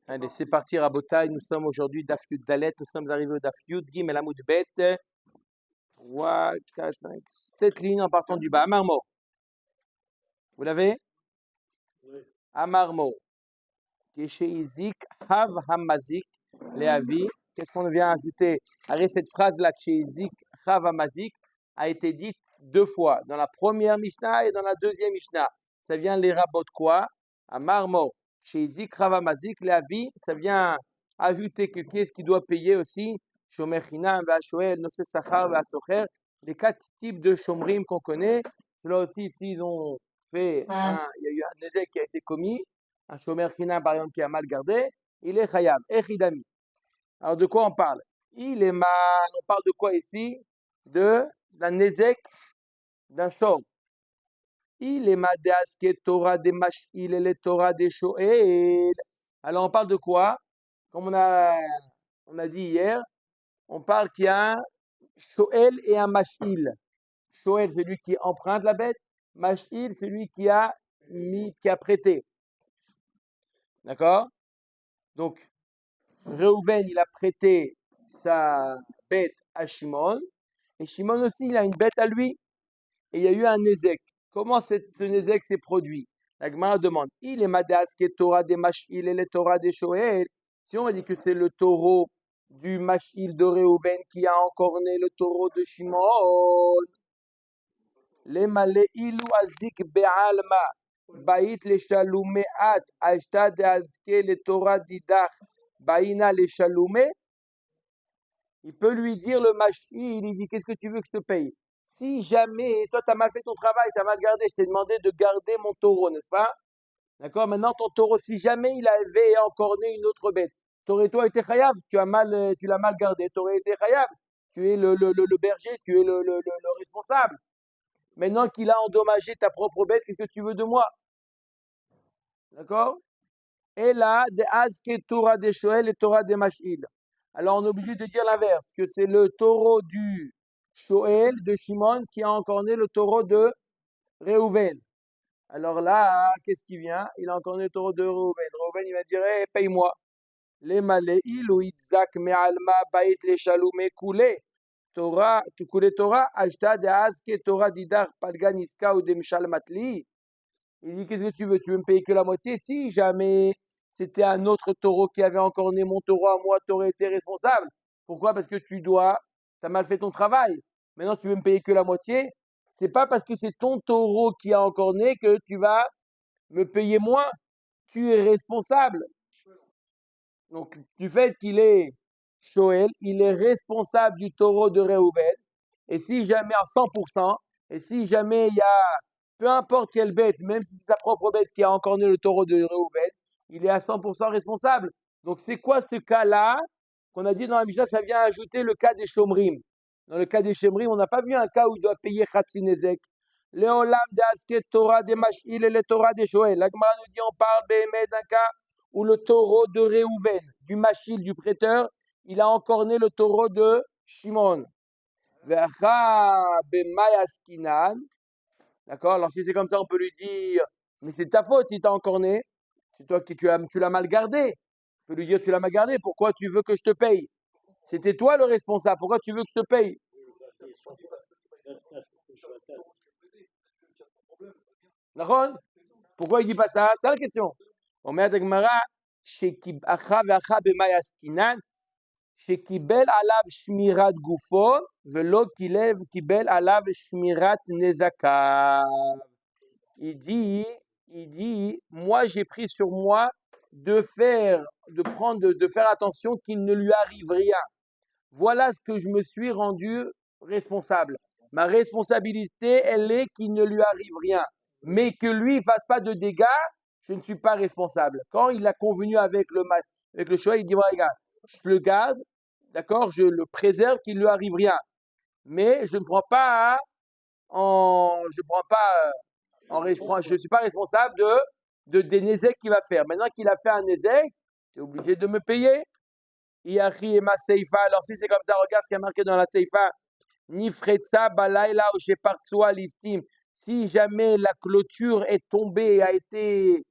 Allez, c'est parti, Rabotai. Nous sommes aujourd'hui Daf Yud Dalet. Nous sommes arrivés au Daf Yud Gim El Amoud Bet. 3, 4, 5, 7 lignes en partant du bas. Amar Mo. Vous l'avez? Oui. Amar Mo. Keshe Izik, Hav Hamazik, Leavi. Qu'est-ce qu'on vient ajouter? Arrête cette phrase-là, Keshe Izik, Hav Hamazik, a été dite deux fois, dans la première Mishnah et dans la deuxième Mishnah. Ça vient les rabots quoi? Amar Mo. Chez Izik, Ravamazik, Leavi, ça vient ajouter que qu'est-ce qu'il doit payer aussi? Shomer Chinam, Vashoel, Nose Sachar, Vasocher, les quatre types de Shomrim qu'on connaît. Cela aussi, s'ils ont fait il y a eu un nézek qui a été commis, un Shomer Chinam par exemple qui a mal gardé, il est Chayab, Echidami. Alors de quoi on parle? Il est mal, on parle de quoi ici? D'un nézek, d'un Shom. Il est Madas qui est Torah des Mashil et les Torah des Shoel. Alors on parle de quoi? Comme on a dit hier, on parle qu'il y a un Shoel et un Mashil. Shoel, c'est lui qui emprunte la bête. Mashil, c'est lui qui a prêté. D'accord? Donc, Reuven, il a prêté sa bête à Shimon. Et Shimon aussi, il a une bête à lui. Et il y a eu un Nézek. Comment ce Nézek s'est produit? La Gemara demande, il est Madas qui est Torah des Mashil et le Torah des Shoel. Si on dit que c'est le taureau du Mashil de Reuven qui a encore né le taureau de Shimon, les malé ilu azik be'alma, bait le shalumeat, ashta de azke le Torah didach, baina le shalume, il peut lui dire le Mashil, il dit qu'est-ce que tu veux que je te paye? Si jamais, toi, tu as mal fait ton travail, tu as mal gardé, je t'ai demandé de garder mon taureau, n'est-ce pas? D'accord? Maintenant, ton taureau, si jamais il avait encore né une autre bête, t'aurais toi été chayav, tu l'as mal gardé, tu aurais été chayav. Tu es le berger, tu es le responsable. Maintenant qu'il a endommagé ta propre bête, qu'est-ce que tu veux de moi? D'accord? Et là, de Azke Torah des Shoel et Torah des Mashil. Alors, on est obligé de dire l'inverse, que c'est le taureau du Shoel, de Shimon, qui a encore né le taureau de Reuven. Alors là, qu'est-ce qui vient? Il a encore né le taureau de Reuven. Reuven, il va dire, hey, paye-moi. Les malais, il ou itzak me'alma bait les chaloume koulé. Torah, tu koulé Torah, ajta de azke Torah didar palganiska ou de mishal matli. Il dit, qu'est-ce que tu veux? Tu veux me payer que la moitié? Si jamais c'était un autre taureau qui avait encore né mon taureau à moi, tu aurais été responsable. Pourquoi? Parce que tu as mal fait ton travail. Maintenant, tu veux me payer que la moitié. C'est pas parce que c'est ton taureau qui a encore né que tu vas me payer moins. Tu es responsable. Donc, du fait qu'il est Shoel, il est responsable du taureau de Reuven. Et si jamais à 100%, et si jamais il y a peu importe quelle bête, même si c'est sa propre bête qui a encore né le taureau de Reuven, il est à 100% responsable. Donc c'est quoi ce cas-là qu'on a dit dans la Mishnah? Ça vient ajouter le cas des Shomrim. Dans le cas des Shomrim, on n'a pas vu un cas où il doit payer Khatsinezek. Léolam de Asket Torah des Mashil et le Torah des Shoel. La Gemara nous dit on parle d'un cas où le taureau de Reuven, du Mashil, du prêteur, il a encore né le taureau de Shimon. Vecha b'mayaskinan. D'accord? Alors si c'est comme ça, on peut lui dire, mais c'est ta faute si tu as encore né. C'est toi qui tu l'as mal gardé. On peut lui dire, tu l'as mal gardé, pourquoi tu veux que je te paye? C'était toi le responsable, pourquoi tu veux que je te paye? D'accord? Pourquoi il dit pas ça? C'est la question. On met à Gemara, shekibacha vecha b'mayaskinan, shekibel alav shmirat gufo, velo kibel alav shmirat nezakav. Il dit, moi j'ai pris sur moi de faire attention qu'il ne lui arrive rien. Voilà ce que je me suis rendu responsable. Ma responsabilité, elle est qu'il ne lui arrive rien. Mais que lui ne fasse pas de dégâts, je ne suis pas responsable. Quand il a convenu avec le choix, il dit, voilà, regarde, je le garde, d'accord, je le préserve, qu'il ne lui arrive rien. Mais je ne prends pas je ne suis pas responsable des nézek qu'il va faire. Maintenant qu'il a fait un nézek, tu es obligé de me payer. Iachi et ma seifa. Alors si c'est comme ça, regarde ce qui est marqué dans la seifa. Nifretsa balayla ou shepartsua listim. Si jamais la clôture est tombée, a été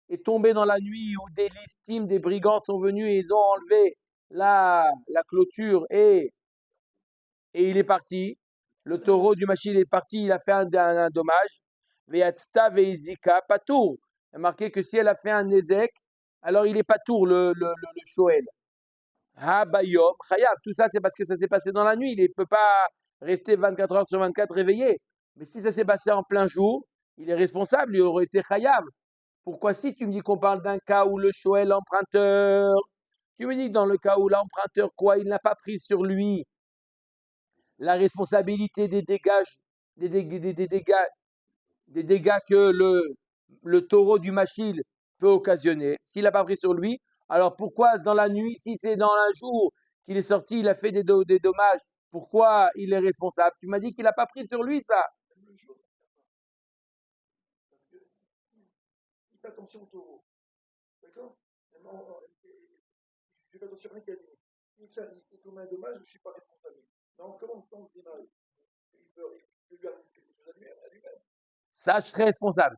est tombé dans la nuit où des listines, des brigands sont venus et ils ont enlevé la clôture et il est parti. Le taureau du machine est parti, il a fait un dommage. Veyatzta veizika patour. Il y a marqué que si elle a fait un nezek, alors il est patour, le shoel. Ha bayom, chayav. Tout ça, c'est parce que ça s'est passé dans la nuit. Il ne peut pas rester 24 heures sur 24 réveillé. Mais si ça s'est passé en plein jour, il est responsable, il aurait été chayav. Pourquoi si tu me dis qu'on parle d'un cas où le shoel emprunteur, tu me dis que dans le cas où l'emprunteur, quoi, il n'a pas pris sur lui la responsabilité des dégâts, des dégâts que le taureau du machil peut occasionner. S'il n'a pas pris sur lui, alors pourquoi dans la nuit, si c'est dans un jour qu'il est sorti, il a fait des dommages, pourquoi il est responsable? Tu m'as dit qu'il n'a pas pris sur lui ça. Il fait attention au taureau. D'accord? Je fais attention à un cabinet. Il commet un dommage, je ne suis pas responsable. Mais en commençant le démarrer, il peut lui arriver quelque chose à lui-même. Ça, je serai responsable.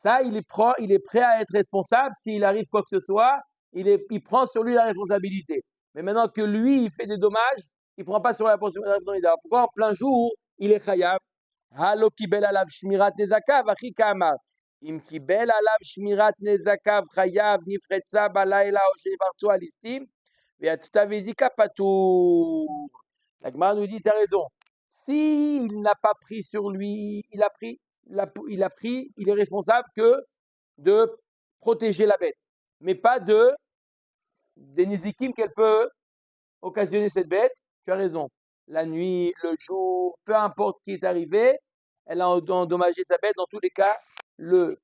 Ça, il est prêt à être responsable. S'il arrive quoi que ce soit, il prend sur lui la responsabilité. Mais maintenant que lui, il fait des dommages, il ne prend pas sur la responsabilité. Alors pourquoi en plein jour, il est chayav? Halo kibel alav shmirat nezakav, achi kamar. Im kibel alav shmirat nezakav, chayav, nifretza balayla, o shevartu alistim, ve'atzta vezika patour. La Gemara nous dit, tu as raison. S'il n'a pas pris sur lui, il a pris, il est responsable que de protéger la bête, mais pas des nizikim qu'elle peut occasionner cette bête. Tu as raison. La nuit, le jour, peu importe ce qui est arrivé, elle a endommagé sa bête. Dans tous les cas, le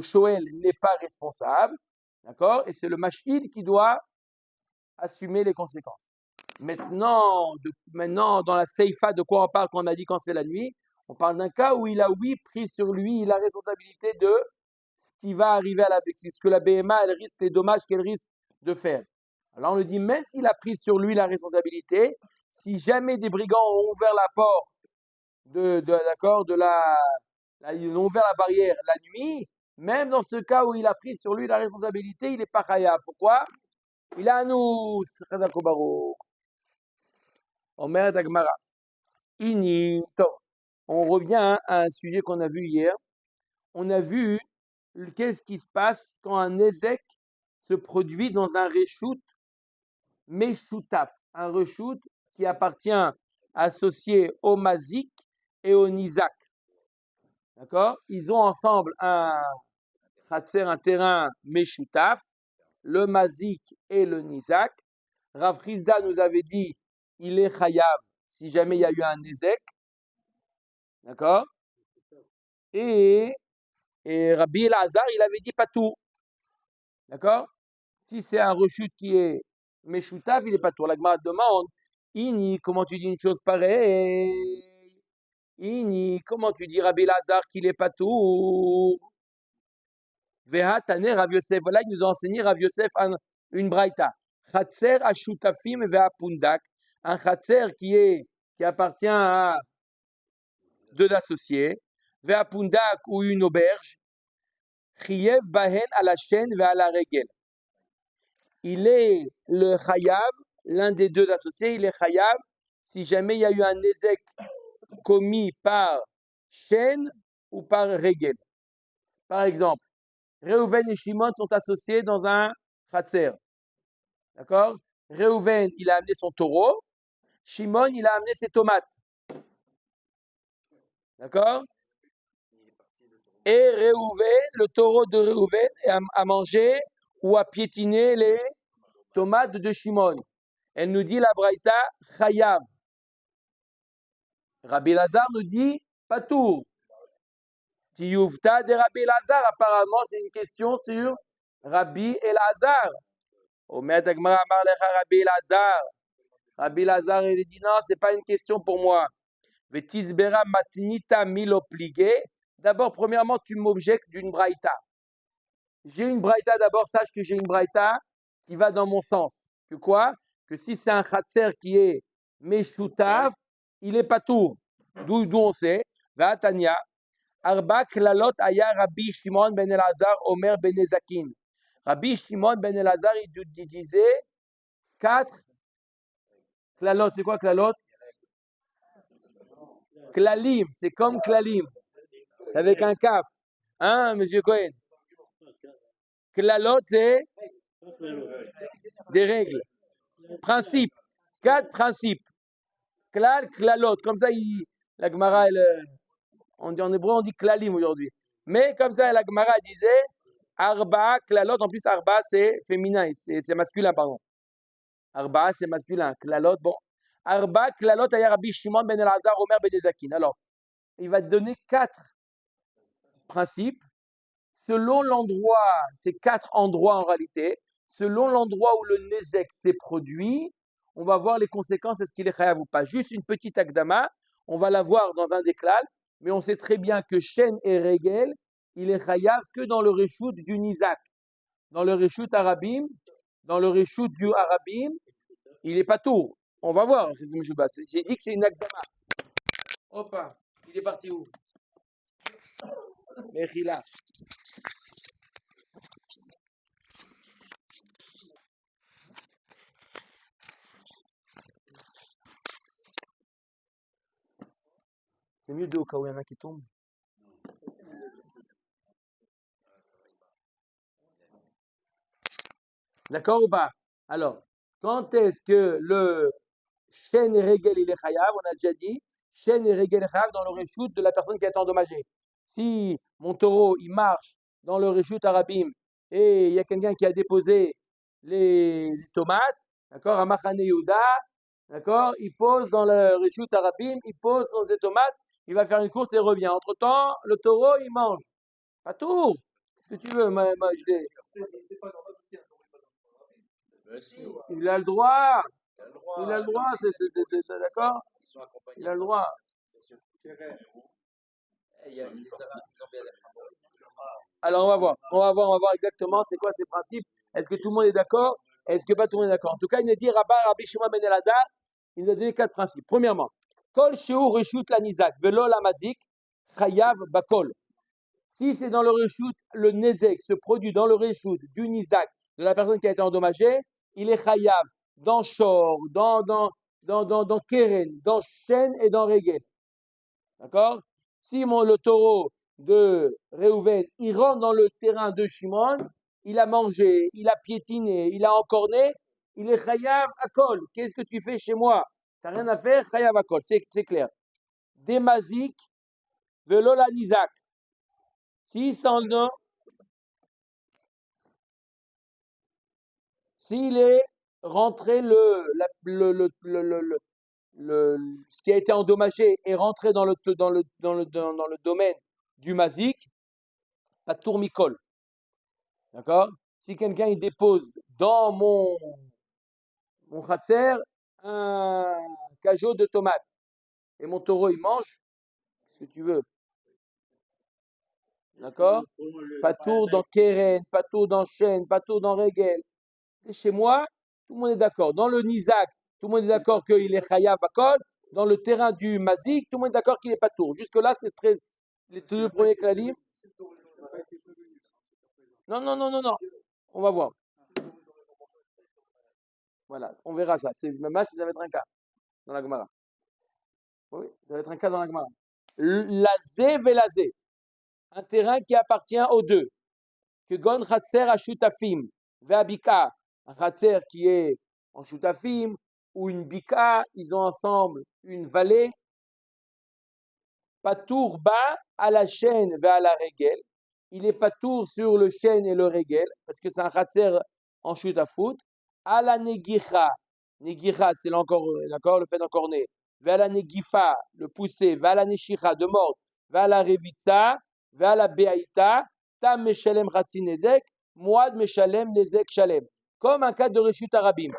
shoel n'est pas responsable. D'accord? Et c'est le mashil qui doit assumer les conséquences. Maintenant, dans la seifa, de quoi on parle quand on a dit quand c'est la nuit? On parle d'un cas où il a, oui, pris sur lui la responsabilité de ce qui va arriver à la BMA, ce que la BMA, elle risque, les dommages qu'elle risque de faire. Alors on le dit, même s'il a pris sur lui la responsabilité, si jamais des brigands ont ouvert la porte ils ont ouvert la barrière la nuit, même dans ce cas où il a pris sur lui la responsabilité, il n'est pas khaya. Pourquoi? Il a nous, Omer Dagmara. On revient à un sujet qu'on a vu hier. On a vu qu'est-ce qui se passe quand un Nezek se produit dans un reshoot Meshoutaf, un reshoot qui appartient associé au Mazik et au Nizak. D'accord? Ils ont ensemble un terrain Meshoutaf, le Mazik et le Nizak. Rav Chizda nous avait dit il est chayav si jamais il y a eu un Nezek. D'accord? Et Rabbi Elazar, il avait dit pas tout. D'accord? Si c'est un rechute qui est Meshoutav, il n'est pas tout. La Gemara demande Ini, comment tu dis une chose pareille? Ini, comment tu dis Rabbi Elazar qu'il n'est pas tout? Veha Tane Rav Yosef. Voilà, il nous a enseigné Rav Yosef une braïta. Chatzer Ashutafim Veha Pundak. Un Chatzer qui appartient à deux associés. Veha Pundak ou une auberge. Chiev Bahen à la chaîne Veha la regel. Il est le Chayav, l'un des deux associés, il est Chayav si jamais il y a eu un Nezek commis par chaîne ou par Regel. Par exemple, Reuven et Shimon sont associés dans un Khatser. D'accord? Reuven, il a amené son taureau. Shimon, il a amené ses tomates. D'accord? Et Reuven, le taureau de Reuven, a mangé ou a piétiné les tomates de Shimon. Elle nous dit la Braïta Chayav. Rabbi Lazar nous dit Patour. Tiyuvta de Rabbi Lazar. Apparemment, c'est une question sur Rabbi Elazar. Omer Dagmara Amar Lecha Rabbi Lazar. Rabbi Lazar, il dit non, c'est pas une question pour moi. Vetisbera matnita milopligé. D'abord, premièrement, tu m'objectes d'une braïta. J'ai une braïta d'abord, sache que j'ai une braïta qui va dans mon sens. Que quoi? Que si c'est un khatser qui est meshoutav, il est pas tout. D'où on sait. Va Tania. Arba klalot aya Rabbi Shimon ben Elazar Omer ben Nezakin. Rabbi Shimon ben Elazar, il disait 4 klalot. C'est quoi klalot? Klalim, c'est comme klalim. C'est avec un kaf. Hein, monsieur Cohen? Klalot, c'est des règles. Principes. 4 principes. Klal, klalot. Comme ça, la Gemara, on dit en hébreu, on dit klalim aujourd'hui. Mais comme ça, la Gemara disait arba, klalot. En plus, arba, c'est féminin, c'est masculin, pardon. Arba, c'est masculin. Klalot, bon. Arba, klalot, aya Rabbi Shimon ben Elazar, Omer ben Nezakin. Alors, il va te donner 4 principes selon l'endroit, c'est 4 endroits en réalité. Selon l'endroit où le nezek s'est produit, on va voir les conséquences, est-ce qu'il est chayav ou pas. Juste une petite akdama, on va la voir dans un déclal, mais on sait très bien que Shen et Regel, il est chayav que dans le reshoot du Nizak. Dans le reshoot Arabim, dans le reshoot du Arabim, il est pas tour. On va voir. J'ai dit que c'est une akdama. Hop, il est parti où? Mechila. C'est mieux d'eau au cas où il y en a qui tombent. D'accord ou pas? Alors, quand est-ce que le Shen et Regel il est chayav? On a déjà dit. Shen et Regel est chayav dans le reshoot de la personne qui a été endommagée. Si mon taureau il marche dans le reshoot Arabim et il y a quelqu'un qui a déposé les tomates, d'accord, à Machane Yehuda, d'accord, il pose dans le reshoot Arabim, il pose dans les tomates, il va faire une course et revient. Entre-temps, le taureau il mange. Pas tout. Qu'est-ce que tu veux? Moi, je l'ai. C'est pas normal de dire un taureau est pas dans le rabbi. Il a le droit. Il a le droit, c'est d'accord? Il a le droit. Alors, on va voir. On va voir exactement c'est quoi ces principes. Est-ce que tout le monde est d'accord? Est-ce que pas tout le monde est d'accord? En tout cas, il a dit Rabbi Shimon ben Elazar, il nous a donné 4 principes. Premièrement, Kol Sheur Reshut la Nizak, Velo la Mazik, Chayav Bakol. Si c'est dans le reshoot, le nezek se produit dans le reshoot du nizak, de la personne qui a été endommagée, il est chayav dans shor, dans keren, dans shen et dans regel. D'accord? Si le taureau de Réhouven, il rentre dans le terrain de Shimon, il a mangé, il a piétiné, il a encorné, il est chayav akol. Qu'est-ce que tu fais chez moi? Tu n'as rien à faire, chayav akol, c'est clair. Des mazik, velo la nizak. Si s'il est rentré ce qui a été endommagé est rentré dans le domaine du mazik, pas de tourmicole. D'accord? Si quelqu'un il dépose dans mon khatser un cajot de tomates et mon taureau il mange, ce que tu veux. D'accord? Pas tour dans keren, pas tour dans chêne, pas tour dans regel. Et chez moi, tout le monde est d'accord. Dans le nizak, tout le monde est d'accord qu'il est chayav bakol. Dans le terrain du mazik, tout le monde est d'accord qu'il n'est pas tour. Jusque-là, c'est très. Les deux premiers klalim. Non, non, non, non, non. On va voir. Voilà, on verra ça. C'est le match, ça va être un cas dans la Gemara. Oui, ça va être un cas dans la Gemara. La zé velazé. Un terrain qui appartient aux deux. Que gon chatser à shutafim. Ve'abika. Un chatser qui est en shutafim ou une bika, ils ont ensemble une vallée. Patour bas à la chaîne vers la régel. Il est patour sur le chêne et le régel, parce que c'est un khatser en chute à foot. À la negicha. Negicha, c'est encore, d'accord, le fait d'encorner. Vers la negifa, le pousser. Vers la neshicha, de mordre. Vers la revitza. Vers la beaïta. Tam meshalem chatsi nezek. Moad meshalem nezek shalem. Comme un cas de reshut arabim.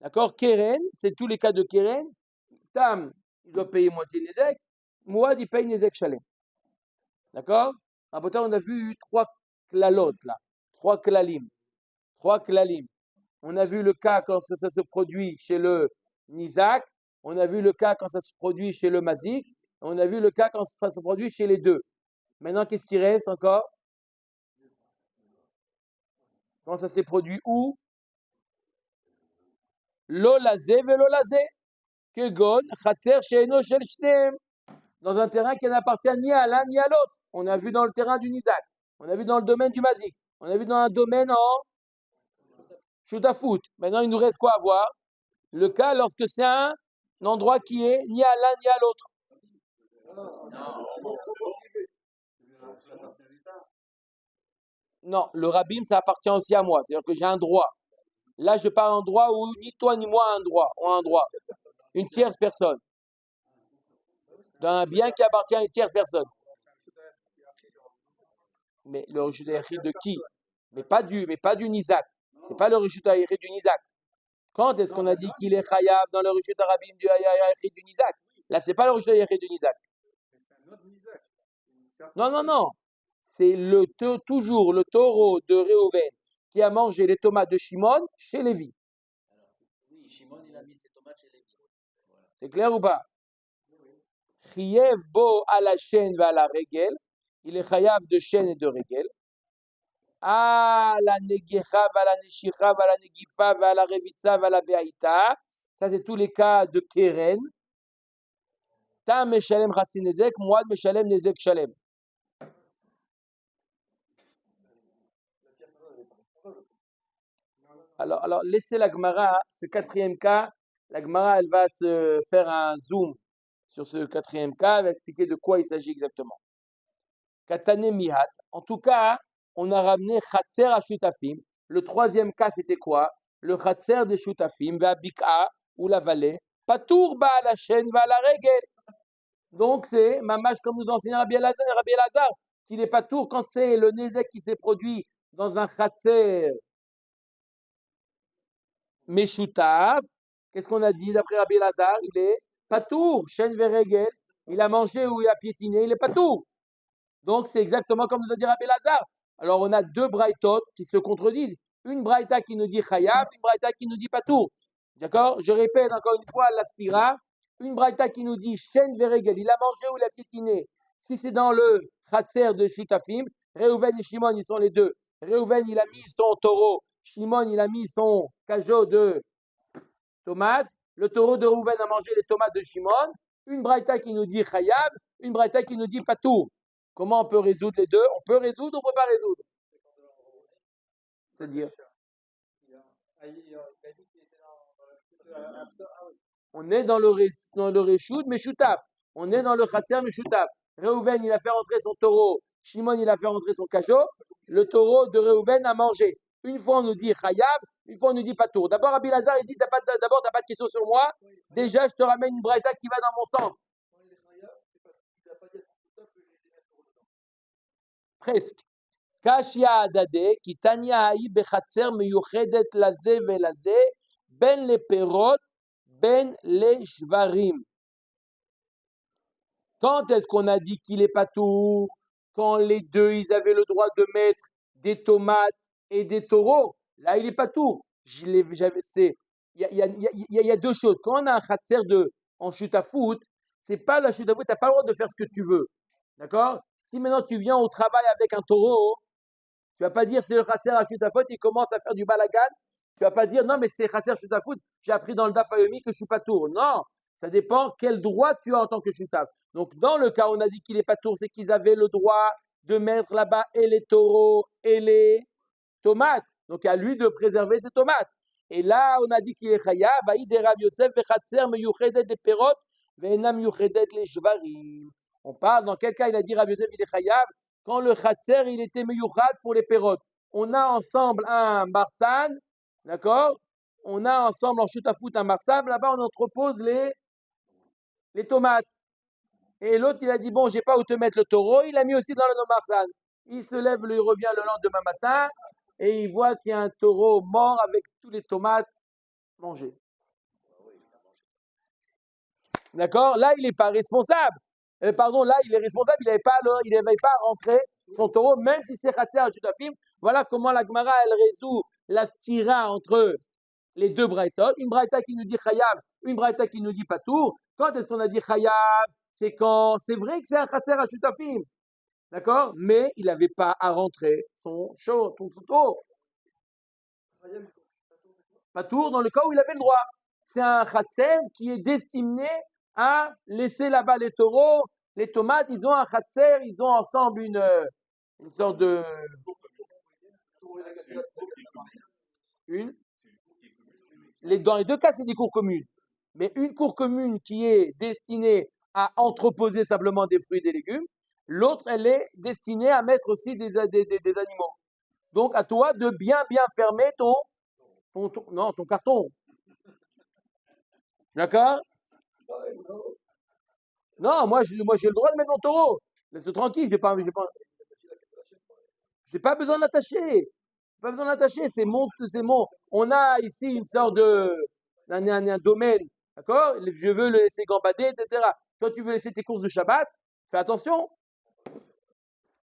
D'accord? Keren, c'est tous les cas de Keren. Tam, il doit payer moitié nezek. Mouad, il paye Nezek Shalem. D'accord? On a vu 3 klalot là. 3 klalim. 3 klalim. On a vu le cas quand ça se produit chez le Nizak. On a vu le cas quand ça se produit chez le Mazik. On a vu le cas quand ça se produit chez les deux. Maintenant, qu'est-ce qui reste encore? Quand ça s'est produit où? Lo lazé velo lazé. Kegon, chatser she'eno shel shneem. Dans un terrain qui n'appartient ni à l'un ni à l'autre. On a vu dans le terrain du Nizak. On a vu dans le domaine du Mazik. On a vu dans un domaine en Shutafut. Maintenant, il nous reste quoi à voir? Le cas lorsque c'est un endroit qui est ni à l'un ni à l'autre. Non, le rabbin, ça appartient aussi à moi. C'est-à-dire que j'ai un droit. Là, je parle d'un droit où ni toi ni moi un droit. On a un droit. Une tierce personne. D'un bien qui appartient à une tierce personne. Mais le rishut hayachid de qui? Mais pas du Nizak. C'est pas le rishut hayachid du Nizak. Quand est-ce qu'on a dit qu'il est chayav dans le rishut rabbin du hayachid du Nizak? Là, c'est pas le rishut hayachid du Nizak. Non. C'est toujours le taureau de Réhouven qui a mangé les tomates de Shimon chez Lévi. Oui, Shimon, il a mis ses tomates chez Lévi. C'est clair ou pas? Chiev bo à la chaîne va à la régel. Il est chayav de chaîne et de régel. À la negecha, va la neshicha, va la negifa, va la revitza, va la beaïta. Ça, c'est tous les cas de Keren. Ta meshalem chatzi nezek, moad meshalem nezek shalem. Alors, laissez la Gemara, ce quatrième cas, la Gemara, elle va se faire un zoom sur ce quatrième cas, elle va expliquer de quoi il s'agit exactement. Katane mihat. En tout cas, on a ramené Khatser à Shutafim. Le troisième cas, c'était quoi? Le Khatser des Shutafim, va Bika, ou la vallée. Patour ba la chaîne, va la règle. Donc, c'est mamash comme nous enseigne Rabbi Elazar, qu'il est patour quand c'est le Nézek qui s'est produit dans un Khatser Meshutaf. Qu'est-ce qu'on a dit d'après Rabbi Elazar? Il est patour, chaîne veregel. Il a mangé ou il a piétiné, il est patour. Donc, c'est exactement comme nous a dit Rabbi Elazar. Alors, on a deux braïtot qui se contredisent. Une braïta qui nous dit chayab, une braïta qui nous dit patour. D'accord? Je répète encore une fois la stira. Une braïta qui nous dit chaîne veregel. Il a mangé ou il a piétiné. Si c'est dans le khatser de Shutafim, Réhouven et Shimon, ils sont les deux. Réhouven, il a mis son taureau. Shimon, il a mis son cajot de tomates. Le taureau de Réhouven a mangé les tomates de Shimon. Une braïta qui nous dit chayab, une braïta qui nous dit patour. Comment on peut résoudre les deux? On peut résoudre ou on ne peut pas résoudre? C'est-à-dire, on est dans le Réchoud Meshutaf. On est dans le Khatser Meshutaf. Réhouven, il a fait rentrer son taureau. Shimon, il a fait rentrer son cachot. Le taureau de Réhouven a mangé. Une fois, on nous dit Chayab. Une fois, on nous dit Patour. D'abord, Rabbi Lazar, il dit d'abord, tu n'as pas de question sur moi. Déjà, je te ramène une braïta qui va dans mon sens. Presque. Kashia adade, ki tanya haï bechatser meyuchedet laze velaze, ben les perot, ben les shvarim. Quand est-ce qu'on a dit qu'il est patour? Quand les deux, ils avaient le droit de mettre des tomates et des taureaux. Là, il est patour. Il y a deux choses. Quand on a un khatser en chute à foot, c'est pas la chute à foot, tu n'as pas le droit de faire ce que tu veux. D'accord? Si maintenant tu viens au travail avec un taureau, tu vas pas dire c'est le khatser à chute à foot, il commence à faire du balagan. Tu vas pas dire non, mais c'est khatser chute à foot, j'ai appris dans le Daf Yomi que je suis patour. Non, ça dépend quel droit tu as en tant que chutaf. Donc, dans le cas où on a dit qu'il est patour, c'est qu'ils avaient le droit de mettre là-bas et les taureaux et les tomates. Donc, à lui de préserver ses tomates. Et là, on a dit qu'il est chayav, vaïd et Rav Yosef, vechatser, meyuchedet les perot, ve'enam yuchedet les shvarim. On parle, dans quel cas il a dit Rav Yosef, il est chayav, quand le chatser, il était meyuchat pour les perot. On a ensemble un marsan, d'accord? On a ensemble en chute-à-foot un marsan, là-bas on entrepose les tomates. Et l'autre, il a dit, bon, j'ai pas où te mettre le taureau, il l'a mis aussi dans le marsan. Il se lève, il revient le lendemain matin, et il voit qu'il y a un taureau mort avec tous les tomates mangées. D'accord? Là, il n'est pas responsable. Là, il est responsable, il n'avait pas rentré son taureau, même si c'est Khatser à Shutafim. Voilà comment la Gemara, elle résout la stira entre les deux braïtot. Une braïta qui nous dit Chayab, une braïta qui nous dit Patour. Quand est-ce qu'on a dit Chayab? C'est quand c'est vrai que c'est un Khatser à Shutafim. D'accord? Mais il n'avait pas à rentrer son taureau. Patour dans le cas où il avait le droit. C'est un khatser qui est destiné à laisser là-bas les taureaux. Les tomates, ils ont un khatser, ils ont ensemble une sorte de. Une. Dans les deux cas, c'est des cours communes. Mais une cour commune qui est destinée à entreposer simplement des fruits et des légumes, l'autre, elle est destinée à mettre aussi des animaux. Donc, à toi de bien fermer ton carton. D'accord? Non, moi, j'ai le droit de mettre mon taureau. Laisse tranquille, j'ai pas besoin d'attacher. Pas besoin d'attacher, c'est mon. On a ici une sorte un domaine, d'accord? Je veux le laisser gambader, etc. Toi, tu veux laisser tes courses de Shabbat, fais attention.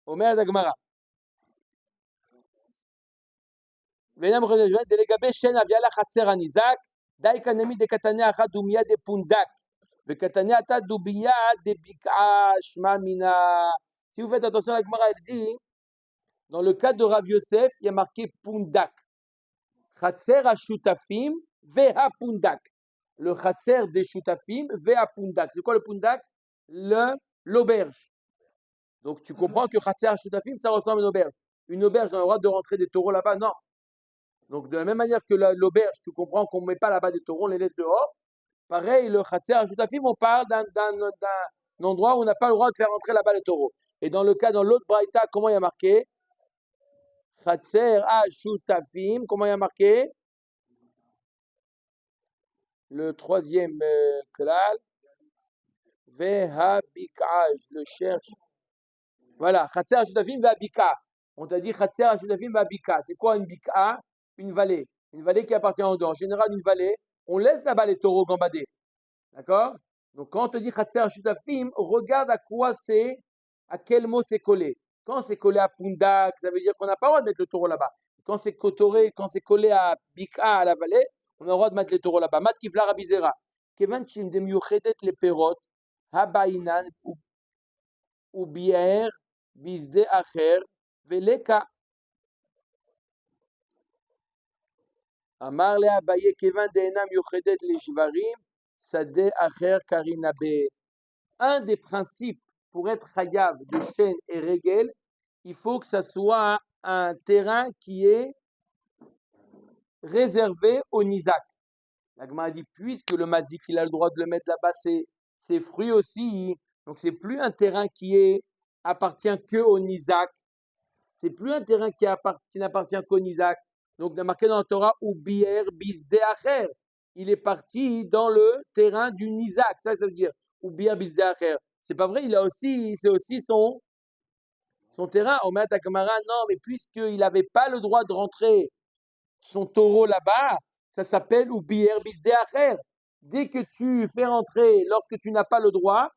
Omer Dagmara. Venam Renejuet, Delegabé Shen Aviala Khatser Anizak, Dai Kanemi de Katane Acha Dumia de Pundak, de Katane Ata Dubia de Bika Shmamina. Si vous faites attention, la Gemara, elle dit, dans le cas de Rav Yosef, il y a marqué Pundak. Khatser Ashutafim, Veha Pundak. Le Khatser des Shutafim, Veha Pundak. C'est quoi le Pundak? L'auberge. Donc tu comprends que Khatser Ashutafim, ça ressemble à une auberge. Une auberge, on a le droit de rentrer des taureaux là-bas? Non. Donc de la même manière que l'auberge, tu comprends qu'on ne met pas là-bas des taureaux, on les laisse dehors. Pareil, le Khatser Ashutafim, on parle d'un endroit où on n'a pas le droit de faire rentrer là-bas les taureaux. Et dans l'autre Braïta, comment il y a marqué? Khatser Ashutafim, comment il y a marqué? Le troisième klal, Veha Bika, je le cherche. Voilà, Khatser Ashutafim Veha Bika. On t'a dit Khatser Ashutafim Veha Bika. C'est quoi une Bika? Une vallée. Une vallée qui appartient en dehors. En général, une vallée, on laisse là-bas les taureaux gambader. D'accord? Donc quand on te dit Khatser Ashutafim, regarde à quel mot c'est collé. Quand c'est collé à Pundak, ça veut dire qu'on n'a pas le droit de mettre le taureau là-bas. Quand c'est collé à Bika, à la vallée, on a le droit de mettre les taureaux là-bas. Mat Kifla Rabizera. Kevan Chimdem Yuchedet le Perot, Habainan ou Bier, Bizde Acher, Veleka. Amar le Abaye Kevan Deenam Yuchedet le Shvarim, Sade Acher Karinabe. Un des principes pour être chayav de Shen et Regel, il faut que ça soit un terrain qui est réservé au Nizak. La Gemara a dit, puisque le Mazik, il a le droit de le mettre là-bas, ses fruits aussi, donc c'est plus un terrain qui appartient que au Nizak. C'est plus un terrain qui n'appartient qu'au Nizak. Donc, on a marqué dans la Torah, ou bier bizde acher. Il est parti dans le terrain du Nizak. Ça veut dire, ou bier bizde acher. C'est pas vrai, c'est aussi son terrain. On met à Takamara, non, mais puisqu'il n'avait pas le droit de rentrer son taureau là-bas, ça s'appelle ou bier bizde acher. Dès que tu fais rentrer, lorsque tu n'as pas le droit,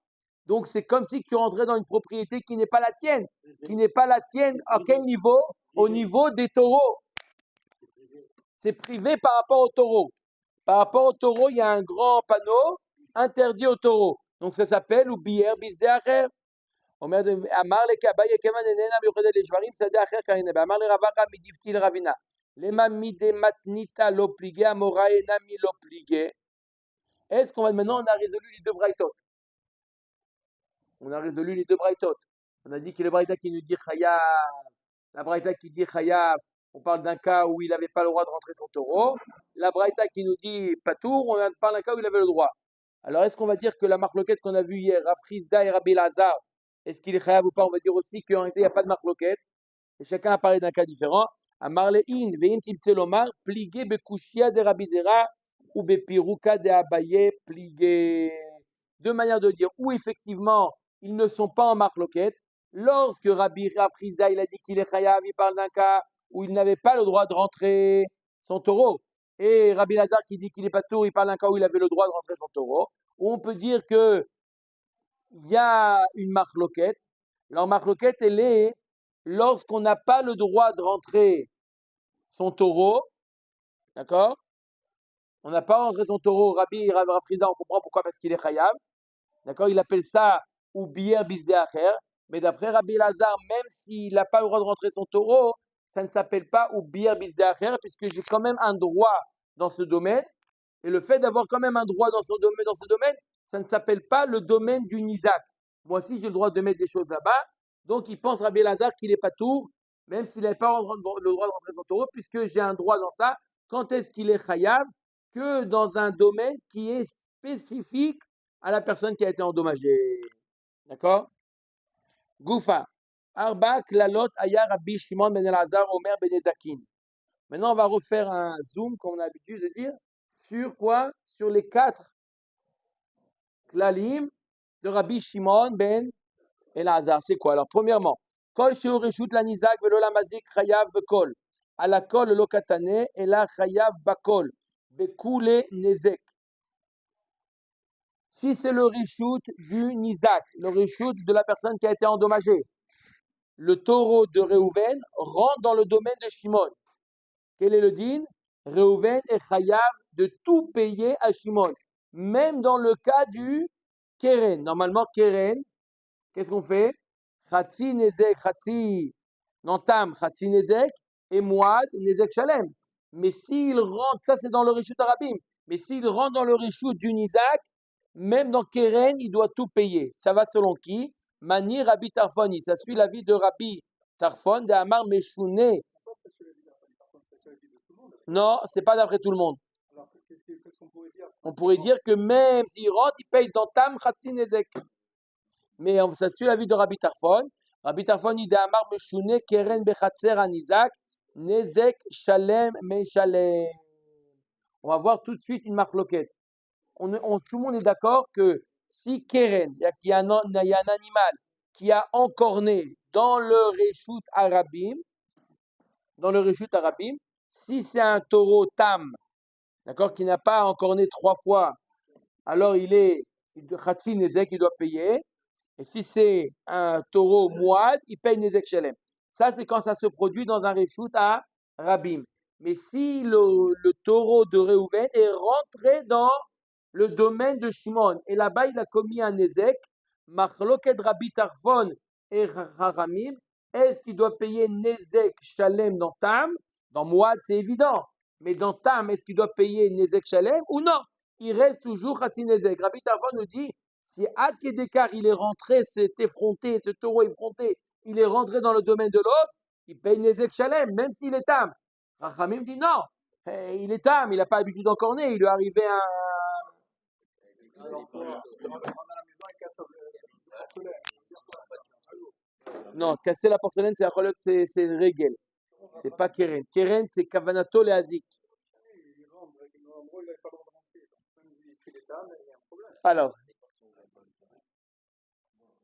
donc c'est comme si tu rentrais dans une propriété qui n'est pas la tienne. Qui n'est pas la tienne à quel niveau? Au niveau des taureaux. C'est privé par rapport aux taureaux. Par rapport aux taureaux, il y a un grand panneau interdit aux taureaux. Donc ça s'appelle ou bier bizde acher. Amar le Kabaye Keman enena miuchedet le shvarim sade acher karinabe. Amar le Ravacha midifti le Ravina. Lema mide matnita lo plige amora enami lo plige. Est-ce qu'on va maintenant on a résolu les deux braïtot? On a résolu les deux braïtot. On a dit que le braïta qui nous dit chayav, la braïta qui dit chayav, on parle d'un cas où il n'avait pas le droit de rentrer son taureau. La braïta qui nous dit patour, on parle d'un cas où il avait le droit. Alors est-ce qu'on va dire que la marloquette qu'on a vue hier, Rafrizda et Rabbi Lazar, est-ce qu'il est chayav ou pas? On va dire aussi qu'en réalité il n'y a pas de marloquette. Et chacun a parlé d'un cas différent. Amar le'in, ve'in timtselomar, pligé bekushia de Rabbi Zera ou bepiruka de Abaye, pligé. Deux manières de dire où effectivement ils ne sont pas en marloquette. Lorsque Rabbi Rafrizda il a dit qu'il est chayav, il parle d'un cas où il n'avait pas le droit de rentrer son taureau. Et Rabbi Lazar qui dit qu'il est pas tour, il parle d'un cas où il avait le droit de rentrer son taureau. Ou on peut dire que il y a une marloquette. La marloquette, elle est lorsqu'on n'a pas le droit de rentrer son taureau, d'accord? On n'a pas rentré son taureau, Rabbi Rafrizda, on comprend pourquoi, parce qu'il est chayav. D'accord? Il appelle ça ou bier bizde acher. Mais d'après Rabbi Lazare, même s'il n'a pas le droit de rentrer son taureau, ça ne s'appelle pas ou bir bisdacher, puisque j'ai quand même un droit dans ce domaine. Et le fait d'avoir quand même un droit dans ce domaine, ça ne s'appelle pas le domaine du Nizak. Moi aussi, j'ai le droit de mettre des choses là-bas. Donc, il pense Rabbi Lazare qu'il n'est pas tour, même s'il n'a pas le droit de rentrer son taureau, puisque j'ai un droit dans ça. Quand est-ce qu'il est chayav? Que dans un domaine qui est spécifique à la personne qui a été endommagée. D'accord? Goufa. Arba klalot aya Rabbi Shimon ben Elazar Omer ben Ezakin. Maintenant, on va refaire un zoom, comme on a l'habitude de dire, sur quoi? Sur les 4 klalim de Rabbi Shimon ben Elazar. C'est quoi? Alors, premièrement, kol sheu reshut la nizak velo la mazik chayav bekol. À la kol lo katane et la chayav bakol. Bekule nezek. Si c'est le reshut du nizak, le reshut de la personne qui a été endommagée, le taureau de Réhouven rentre dans le domaine de Shimon. Quel est le din? Réhouven est chayav de tout payer à Shimon, même dans le cas du keren. Normalement, keren, qu'est-ce qu'on fait? Chatzi nezek, chatzi nantam, chatzi nezek, et moad nezek shalem. Mais s'il rentre, ça c'est dans le reshut arabim, mais s'il rentre dans le reshut du nizak, même dans keren, il doit tout payer. Ça va selon qui? Mani Rabbi Tarfoni. Ça suit l'avis de Rabbi Tarfon, de Amar Meshouné. Non, c'est pas d'après tout le monde. Alors, qu'est-ce qu'on pourrait dire? On pourrait dire que même s'il rentre, il paye dans Tam Khatsi Nezek. Mais ça suit l'avis de Rabbi Tarfon. Rabbi Tarfon, il dit Amar Meshouné, Keren Bechatser Anizak, Nezek Shalem Meshalem. On va voir tout de suite une marloquette. Tout le monde est d'accord que si Keren, il y a un animal qui a encorné dans le reshut arabim, si c'est un taureau tam, d'accord, qui n'a pas encorné 3 fois, alors il est Khatsi Nezek, il doit payer. Et si c'est un taureau Mouad, il paye Nezek Shalem. Ça, c'est quand ça se produit dans un reshut arabim. Mais si le taureau de Réhouven est rentré dans le domaine de Shimon, et là-bas il a commis un Nezek, Machloket Rabbi Tarfon et Haramim, est-ce qu'il doit payer Nezek Shalem dans Tam? Dans Mouad, c'est évident. Mais dans Tam, est-ce qu'il doit payer Nezek Shalem ou non? Il reste toujours Khatsi Nezek. Rabbi Tarfon nous dit, si Ad Kedekar, il est rentré, s'est effronté, ce taureau effronté, il est rentré dans le domaine de l'autre, il paye Nezek Shalem, même s'il est Tam. Haramim dit non, il est Tam, il n'a pas l'habitude d'encorner, il lui est arrivé un... Alors, on a la maison et 4 porcelaines. Non, casser la porcelaine, c'est une règle. C'est pas Keren. Keren, c'est Kavanato le Hazik. Il rentre, en gros, il n'a pas le droit de rentrer. Même s'il est tard, il y a un problème.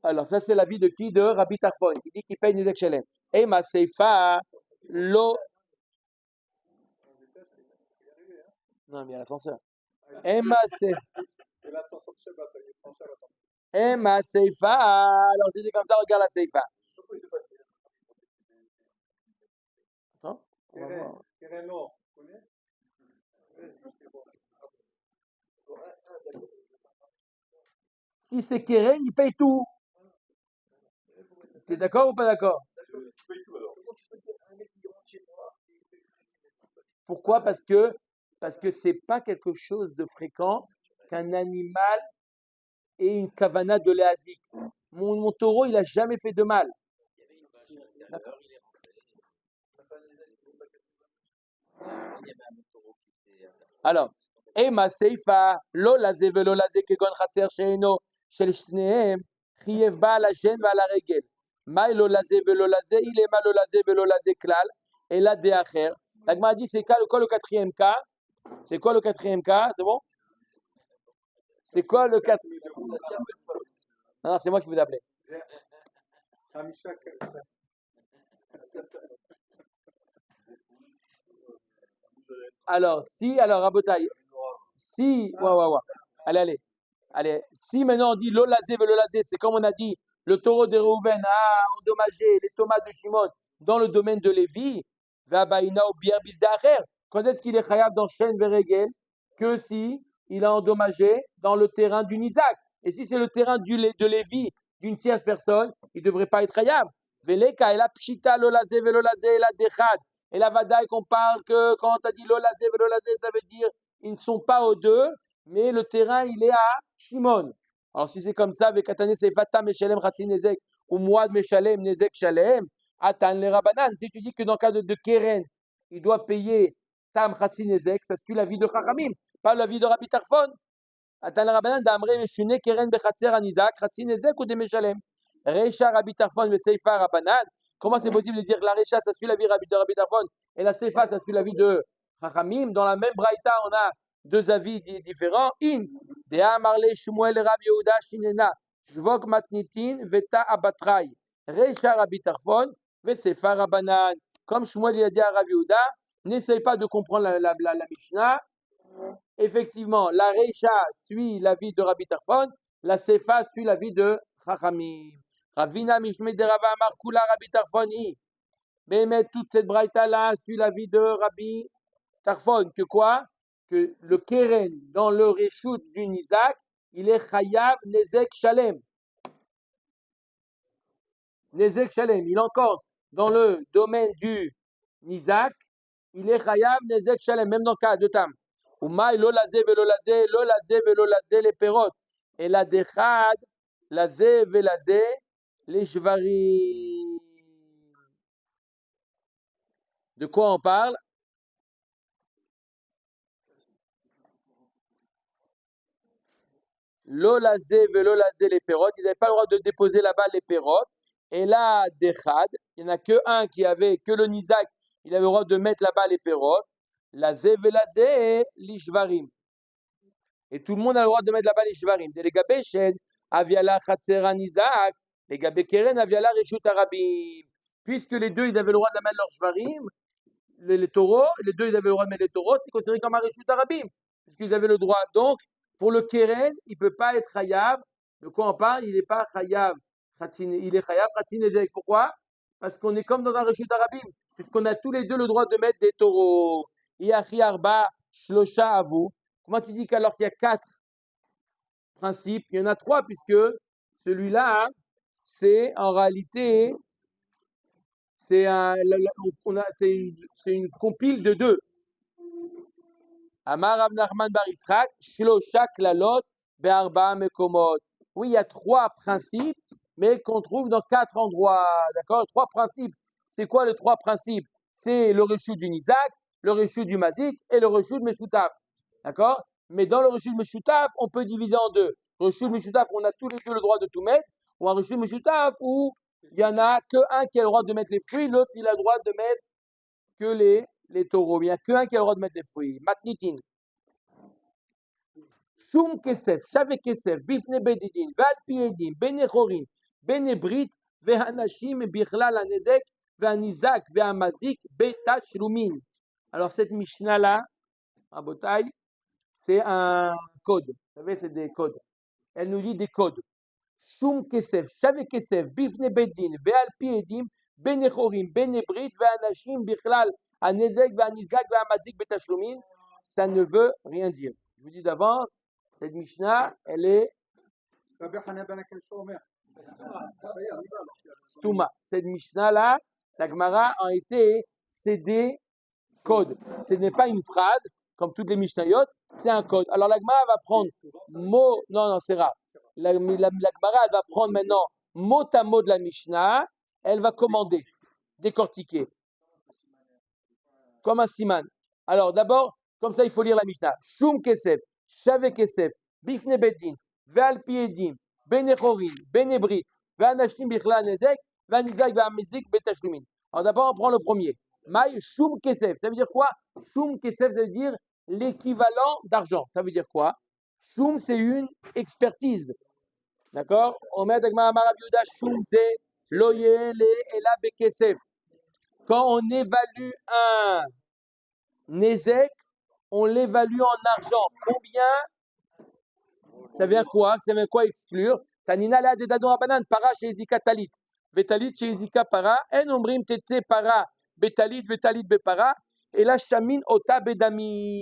Alors, ça c'est l'avis de qui? De Rabbi Tarfon, qui dit qu'il paye Nezek Shalem. Et ma seifa, lo. Non, mais il y a l'ascenseur. Et ma seifa. Et l'ascenseur de Shabbat, il est en Shabbat. Et ma seifa. Alors, si c'est comme ça, regarde la seifa. Attends, on va voir. Kéréno, tu connais? Si c'est Keren, il paye tout. Tu es d'accord ou pas d'accord? Pourquoi? Parce que c'est pas quelque chose de fréquent qu'un animal ait une kavana de léazik. Mon taureau, il a jamais fait de mal. D'accord. Alors, Ema Seifa, lo laze velo laze kegon chatzer sheino shel shneem, chiev ba la gêne va la regel. Maï lo laze velo laze, il est mal lo laze velo laze klal, et la de acher. L'agma dit c'est quoi le 4e cas? C'est quoi le 4e cas? C'est bon? C'est quoi le 4e? Non, c'est moi qui vous appelez. Alors, Rabotaï, si, allez, si maintenant on dit l'olazé veut l'olazé, c'est comme on a dit, le taureau de Réhouven a endommagé les tomates de Shimon dans le domaine de Lévi, Vabaïna ou Bier Bisdacher, quand est-ce qu'il est khayab dans Shen Veregel? Que si il a endommagé dans le terrain du Nizak. Et si c'est le terrain de Lévi, d'une tierce personne, il ne devrait pas être Hayab. Veleka, et la pshita, lolazé, velolazé, la dechad. Et la vadaï qu'on parle que quand on a dit lolazé, velolazé, ça veut dire ils ne sont pas aux deux, mais le terrain, il est à Shimon. Alors si c'est comme ça, Vekatane, c'est Fatam, Meshalem, Khatsi, Nezek, ou Mouad, Meshalem, Nezek, Shalem, Atan, les Rabanan. Si tu dis que dans le cas de Keren, il doit payer Tam, Khatsi, Nezek, ça suit la vie de Chachamim, pas la vie de Rabbi Tarfon. Atan, les Rabanan, d'Amre, Meshune, Keren, Bechatser, Anizak, Khatsi, Nezek ou de Meshalem. Reisha, Rabbi Tarfon, Seifa, Rabanan. Comment c'est possible de dire que la Reisha, ça suit la vie de Rabbi Tarfon, et la Seifa, ça suit la vie de Chachamim? Dans la même Braïta, on a deux avis différents. In, Dea Marle Shmuel Rab Yehuda Shinena, Shvok Matnitin, Veta Abatrai, Reisha Rabbi Tarfon, Vesefa Rabanan. Comme Shmuel il a dit à Rab Yehuda, n'essaye pas de comprendre la Mishnah. Effectivement, la Reisha suit l'avis de Rabbi Tarfon, la Sefa suit l'avis de Chachamim. Ravina Mishme de Rava Amar Kula Rabbi Tarfoni. Mais toute cette braïta là suit l'avis de Rabbi Tarfon. Que quoi? Que le Keren dans le Réchout du Nizak, il est Chayav Nezek Shalem. Nezek Shalem, il est encore dans le domaine du Nizak, il est Chayav Nezek Shalem, même dans le cas de Tam. Umaï lolazé velolazé, lolazé velolazé les perot. Et la dechad, lazé velazé, les shvarim. De quoi on parle? Lolazé velolazé les perot. Ils n'avaient pas le droit de déposer là-bas les perot. Et là, dechad, il n'y en a que un qui avait, que le nizak, il avait le droit de mettre là-bas les perot. Lazé velazé, l'ishvarim. Et tout le monde a le droit de mettre là-bas les shvarim. Les gabé shen, aviala chatzera nizak, les gabé keren, aviala reshut arabim. Puisque les deux, ils avaient le droit de mettre leurs shvarim, les taureaux, les deux, ils avaient le droit de mettre les taureaux, c'est considéré comme un reshut arabim. Puisqu'ils avaient le droit. Donc, pour le keren, il ne peut pas être chayav. De quoi on parle? Il n'est pas chayav. Il est chayav khatzinezek. Pourquoi? Parce qu'on est comme dans un reshut arabim. Puisqu'on a tous les deux le droit de mettre des taureaux. Iachi arba shlosha avu. Comment tu dis qu'alors qu'il y a 4 principes, il y en a 3, puisque celui-là, c'est en réalité, c'est une compile de 2. Amar Rav Nachman bar Yitzchak, Shlosha klalot be'arba mekomot. Oui, il y a 3 principes, mais qu'on trouve dans 4 endroits. D'accord? 3 principes. C'est quoi les 3 principes? C'est le reshut du Nizak, le reshut du Mazik et le reshut Meshutaf. D'accord? Mais dans le reshut Meshutaf, on peut diviser en 2. Le reshut Meshutaf, on a tous les deux le droit de tout mettre, ou un reshut Meshutaf où il n'y en a qu'un qui a le droit de mettre les fruits, l'autre il a le droit de mettre que les taureaux. Il n'y a qu'un qui a le droit de mettre les fruits. Matnitin. Shum kesef, shave kesef, bifne bedidin, val piedim, benechorin, benebrit, vehanashim, bichlal anezek, vehanizak, vehamazik, betashlumin. Alors cette Mishnah-là, à Botaï, c'est un code. Vous savez, c'est des codes. Elle nous dit des codes. Shum kesef, shave kesef, bifne bedin, ve'al piedim, benechorim, benebrit, ve'anashim, bichlal, anezek, ve'anizak, ve'amazik, betashlumin. Ça ne veut rien dire. Je vous dis d'avance, cette Mishnah, elle est Stouma. Cette Mishnah-là, la Gemara a été, c'est des codes. Ce n'est pas une phrase, comme toutes les Mishnayot, c'est un code. Alors la Gemara va prendre mot, non, c'est rare. La Gemara, elle va prendre maintenant mot à mot de la Mishnah, elle va commander, décortiquer. Comme un siman. Alors d'abord, comme ça, il faut lire la Mishnah. Shum kesef, shave kesef, bifne bedin, ve'al piedim, benechorin, benebrit, ve'anashim bichla nezek, ve'anizak, ve'amizik, betashlumin. Alors d'abord, on prend le premier. Maï shum kesef. Ça veut dire quoi? Shum kesef, ça veut dire l'équivalent d'argent. Ça veut dire quoi? Shum, c'est une expertise. D'accord? On met avec Marav Yuda, shum, c'est loye, le, ela, bekesef. Quand on évalue un nezek, on l'évalue en argent. Combien? Ça vient quoi? Ça vient quoi exclure? Tanina la de dadon abanan, para chez Ezika talit. Betalit chez Ezika para. En omrim tetse para. Betalit, betalit, bepara. Et la chamine ota bedami.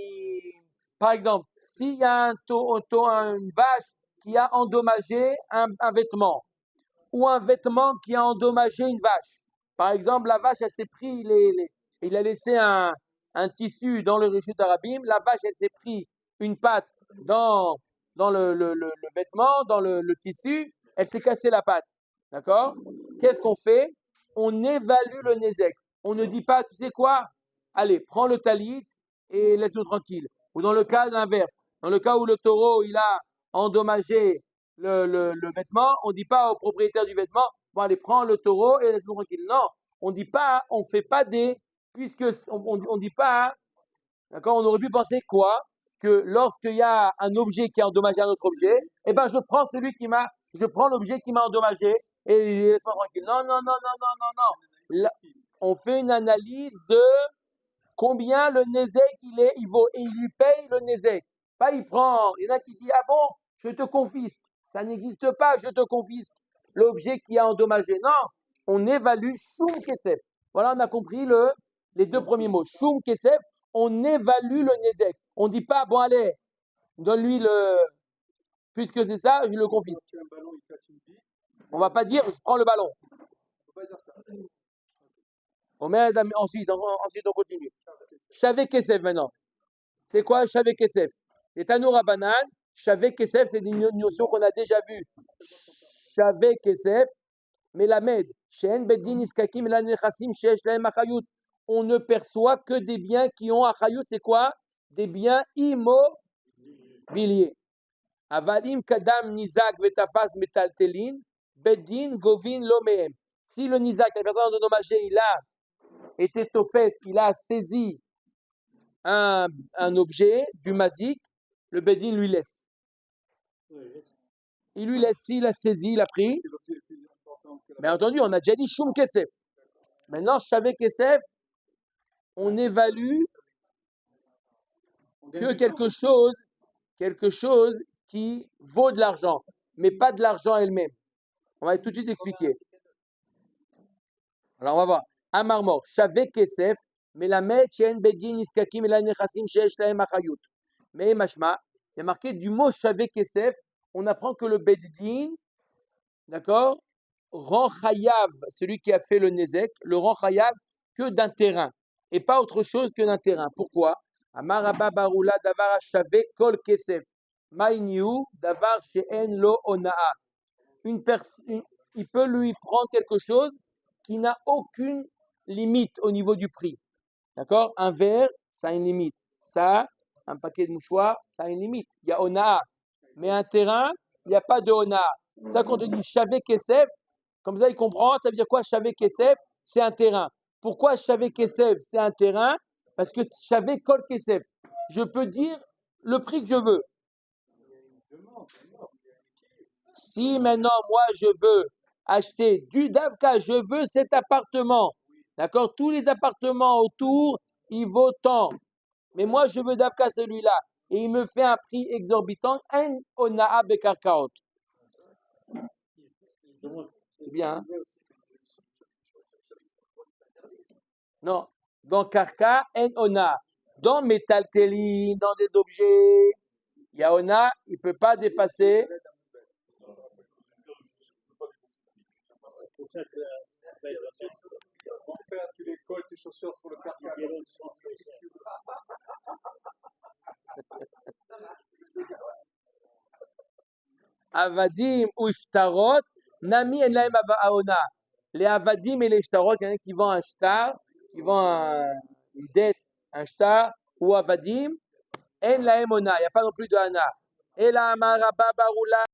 Par exemple, s'il y a une vache qui a endommagé un vêtement, ou un vêtement qui a endommagé une vache. Par exemple, la vache, elle s'est pris, il a laissé un tissu dans le Rishut Arabim, la vache, elle s'est pris une patte dans le vêtement, dans le tissu, elle s'est cassée la patte. D'accord? Qu'est-ce qu'on fait? On évalue le Nézek. On ne dit pas, tu sais quoi? Allez, prends le talit et laisse-nous tranquille. Ou dans le cas inverse, dans le cas où le taureau, il a endommagé le vêtement, on ne dit pas au propriétaire du vêtement, bon allez, prends le taureau et laisse-nous tranquille. Non, on dit pas, on fait pas puisque on dit pas, d'accord, on aurait pu penser quoi? Que lorsqu'il y a un objet qui a endommagé un autre objet, eh ben je prends l'objet qui m'a endommagé et laisse-moi tranquille. Non, non, non, non, non, non, non. Là, on fait une analyse de combien le Nézek il vaut et il lui paye le Nézek. Pas il prend, il y en a qui disent ah bon, je te confisque. Ça n'existe pas, je te confisque l'objet qui a endommagé. Non, on évalue Shum Kesef. Voilà, on a compris les deux premiers mots. Shum Kesef, on évalue le Nézek. On ne dit pas bon allez, donne-lui puisque c'est ça, je le confisque. On va pas dire je prends le ballon. Ensuite on continue. Shavek Kesef maintenant. C'est quoi Shavek Kesef? Les Tanour Rabanan, Shavek Kesef, c'est une notion qu'on a déjà vue. Shavek Kesef, Melamed, Shen Bedin Iskakim Lanechassim Shesh Lahem Achayut. On ne perçoit que des biens qui ont Achayut, c'est quoi? Des biens immobiliers. Avalim Kadam Nizak Vetafas Metaltelin, Bedin Govin Lomehem. Si le Nizak, la personne endommagée, il a été tofes, il a saisi un objet du mazik, le Bedin lui laisse. Il lui laisse, s'il a saisi, il a pris. Bien entendu, on a déjà dit Shum Kesef. Maintenant, Shavek Kesef, on évalue que quelque chose qui vaut de l'argent, mais pas de l'argent elle-même. On va tout de suite expliquer. Alors, on va voir. Amar Mor, Shavek Kesef, Melamed Shen Bedin Iskakim Ela Nechassim Shesh Lahem Achayut. Mais Mashma, il y a marqué du mot Shavek Kesef, on apprend que le Beddin, d'accord, rend chayav, celui qui a fait le Nézek, le rend chayav que d'un terrain, et pas autre chose que d'un terrain. Pourquoi? Amar Abba Baroula Davar Shavek Kol Kesef. Maïniou Davar She'en Lo Onaa. Il peut lui prendre quelque chose qui n'a aucune limite au niveau du prix. D'accord? Un verre, ça a une limite. Ça, un paquet de mouchoirs, ça a une limite. Il y a Onaa. Mais un terrain, il n'y a pas de Onaa. Ça, quand on dit Shavek Kesef, comme ça, il comprend, ça veut dire quoi? Shavek Kesef, c'est un terrain. Pourquoi Shavek Kesef, c'est un terrain? Parce que Shavek Kol Kesef, je peux dire le prix que je veux. Si maintenant, moi, je veux acheter du Davka, je veux cet appartement, d'accord? Tous les appartements autour, ils vaut tant. Mais moi, je veux Davka celui-là. Et il me fait un prix exorbitant. En onaa bekarkaot. C'est bien, hein? Non. Dans Karka, en ona. Dans Metaltelin, dans des objets, il y a ona, il ne peut pas dépasser. Mon père, tu les colles tes chaussures sur le Karka. Avadim ou shtarot, nami en laim aona. Les avadim et les shtarot, il y en a qui vendent un shtar, qui vendent une dette, un shtar, ou avadim, en laim ona. Il n'y a pas non plus de ana. Et la amara babaroula.